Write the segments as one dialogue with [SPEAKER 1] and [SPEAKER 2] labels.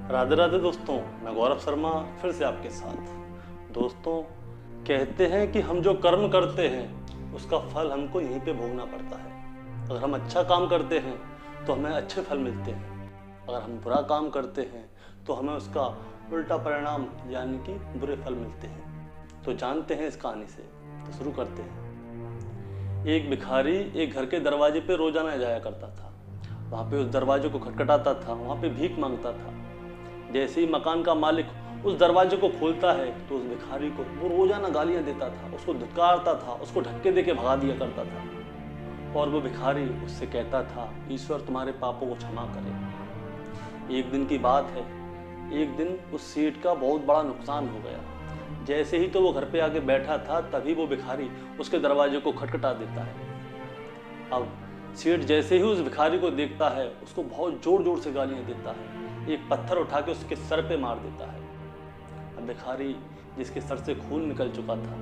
[SPEAKER 1] राधे राधे दोस्तों, मैं गौरव शर्मा फिर से आपके साथ। दोस्तों, कहते हैं कि हम जो कर्म करते हैं उसका फल हमको यहीं पे भोगना पड़ता है। अगर हम अच्छा काम करते हैं तो हमें अच्छे फल मिलते हैं, अगर हम बुरा काम करते हैं तो हमें उसका उल्टा परिणाम यानी कि बुरे फल मिलते हैं। तो जानते हैं इस कहानी से, तो शुरू करते हैं। एक भिखारी एक घर के दरवाजे पे रोजाना जाया करता था। वहाँ पे उस दरवाजे को खटखटाता था, वहाँ पे भीख मांगता था। जैसे ही मकान का मालिक उस दरवाजे को खोलता है तो उस भिखारी को वो रोजाना गालियां देता था, उसको धिक्कारता था, उसको धक्के देके भगा दिया करता था। और वो भिखारी उससे कहता था, ईश्वर तुम्हारे पापों को क्षमा करे। एक दिन की बात है, एक दिन उस सेठ का बहुत बड़ा नुकसान हो गया। जैसे ही तो वो घर पे आके बैठा था तभी वो भिखारी उसके दरवाजे को खटखटा देता है। अब सेठ जैसे ही उस भिखारी को देखता है उसको बहुत जोर जोर से गालियां देता है, एक पत्थर उठा के उसके सर पे मार देता है। अब भिखारी जिसके सर से खून निकल चुका था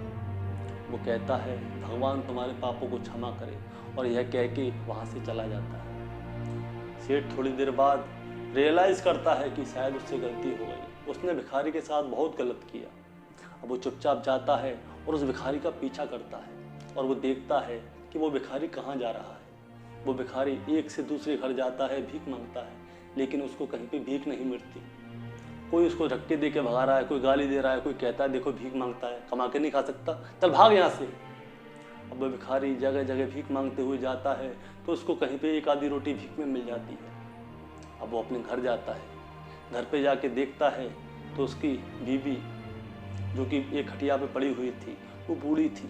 [SPEAKER 1] वो कहता है, भगवान तुम्हारे पापों को क्षमा करे, और यह कह के वहाँ से चला जाता है। सेठ थोड़ी देर बाद रियलाइज करता है कि शायद उससे गलती हो गई, उसने भिखारी के साथ बहुत गलत किया। अब वो चुपचाप जाता है और उस भिखारी का पीछा करता है और वो देखता है कि वो भिखारी कहाँ जा रहा है। वो भिखारी एक से दूसरे घर जाता है, भीख मांगता है, लेकिन उसको कहीं पे भीख नहीं मिलती। कोई उसको धक्के दे के भगा रहा है, कोई गाली दे रहा है, कोई कहता है देखो भीख मांगता है, कमा के नहीं खा सकता, चल भाग यहाँ से। अब वो भिखारी जगह जगह भीख मांगते हुए जाता है तो उसको कहीं पे एक आधी रोटी भीख में मिल जाती है। अब वो अपने घर जाता है, घर पे जाके देखता है तो उसकी बीवी जो कि एक खटिया पे पड़ी हुई थी वो बूढ़ी थी।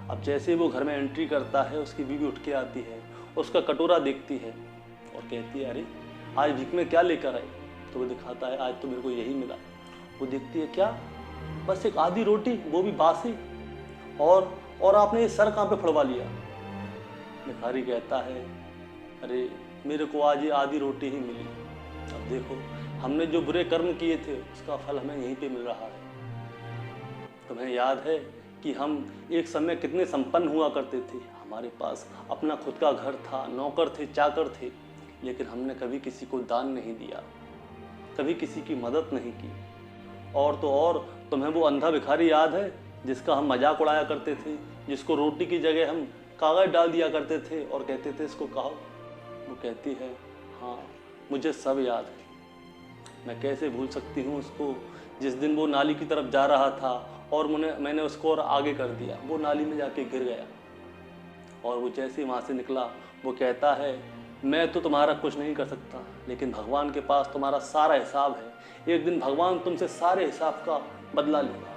[SPEAKER 1] अब जैसे वो घर में एंट्री करता है उसकी बीवी उठ के आती है, उसका कटोरा देखती है और कहती है, अरे आज भीख में क्या लेकर आए? तो वो दिखाता है, आज तो मेरे को यही मिला। वो देखती है, क्या? बस एक आधी रोटी, वो भी बासी, और आपने ये सर कहाँ पे फड़वा लिया? भिखारी कहता है, अरे मेरे को आज ये आधी रोटी ही मिली। अब देखो, हमने जो बुरे कर्म किए थे उसका फल हमें यहीं पे मिल रहा है। तुम्हें याद है कि हम एक समय कितने संपन्न हुआ करते थे, हमारे पास अपना खुद का घर था, नौकर थे, चाकर थे, लेकिन हमने कभी किसी को दान नहीं दिया, कभी किसी की मदद नहीं की। और तो और, तुम्हें वो अंधा भिखारी याद है जिसका हम मजाक उड़ाया करते थे, जिसको रोटी की जगह हम कागज डाल दिया करते थे और कहते थे इसको खाओ? वो कहती है, हाँ मुझे सब याद है, मैं कैसे भूल सकती हूँ उसको। जिस दिन वो नाली की तरफ जा रहा था और मैंने उसको और आगे कर दिया, वो नाली में जाके गिर गया। और वो जैसे ही वहाँ से निकला वो कहता है, मैं तो तुम्हारा कुछ नहीं कर सकता, लेकिन भगवान के पास तुम्हारा सारा हिसाब है, एक दिन भगवान तुमसे सारे हिसाब का बदला लेगा।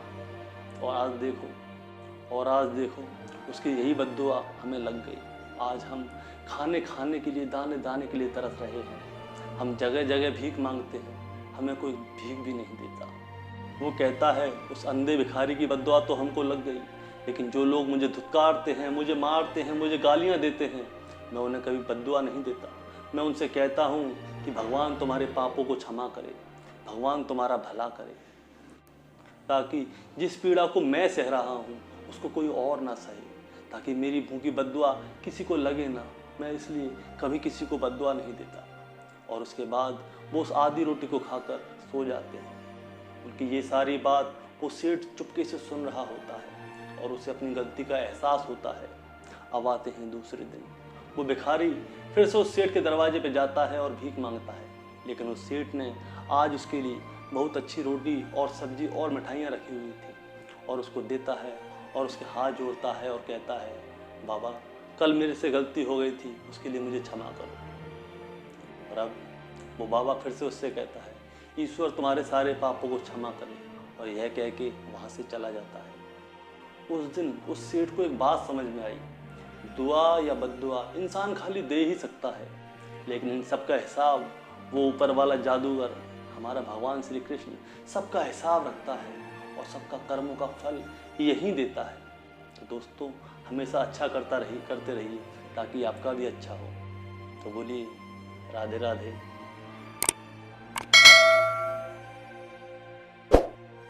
[SPEAKER 1] और आज देखो उसकी यही बद्दुआ हमें लग गई। आज हम खाने के लिए, दाने दाने के लिए तरस रहे हैं। हम जगह जगह भीख मांगते हैं, हमें कोई भीख भी नहीं देता। वो कहता है, उस अंधे भिखारी की बद्दुआ तो हमको लग गई, लेकिन जो लोग मुझे धुतकारते हैं, मुझे मारते हैं, मुझे गालियाँ देते हैं, मैं उन्हें कभी बद्दुआ नहीं देता। मैं उनसे कहता हूँ कि भगवान तुम्हारे पापों को क्षमा करे, भगवान तुम्हारा भला करे, ताकि जिस पीड़ा को मैं सह रहा हूँ उसको कोई और ना सहे, ताकि मेरी मुँह की बद्दुआ किसी को लगे ना। मैं इसलिए कभी किसी को बद्दुआ नहीं देता। और उसके बाद वो उस आधी रोटी को खाकर सो जाते हैं। उनकी ये सारी बात वो सेठ चुपके से सुन रहा होता है और उसे अपनी गलती का एहसास होता है। अब आते हैं दूसरे दिन, वो भिखारी फिर से उस सेठ के दरवाजे पे जाता है और भीख मांगता है, लेकिन उस सेठ ने आज उसके लिए बहुत अच्छी रोटी और सब्जी और मिठाइयाँ रखी हुई थी, और उसको देता है और उसके हाथ जोड़ता है और कहता है, बाबा कल मेरे से गलती हो गई थी, उसके लिए मुझे क्षमा करो। और अब वो बाबा फिर से उससे कहता है, ईश्वर तुम्हारे सारे पापों को क्षमा करे, और यह कह के वहाँ से चला जाता है। उस दिन उस सेठ को एक बात समझ में आई, दुआ या बद्दुआ इंसान खाली दे ही सकता है, लेकिन इन सबका हिसाब वो ऊपर वाला जादूगर हमारा भगवान श्री कृष्ण सबका हिसाब रखता है और सबका कर्मों का फल यही देता है। तो दोस्तों, हमेशा अच्छा करते रहिए ताकि आपका भी अच्छा हो। तो बोलिए राधे राधे।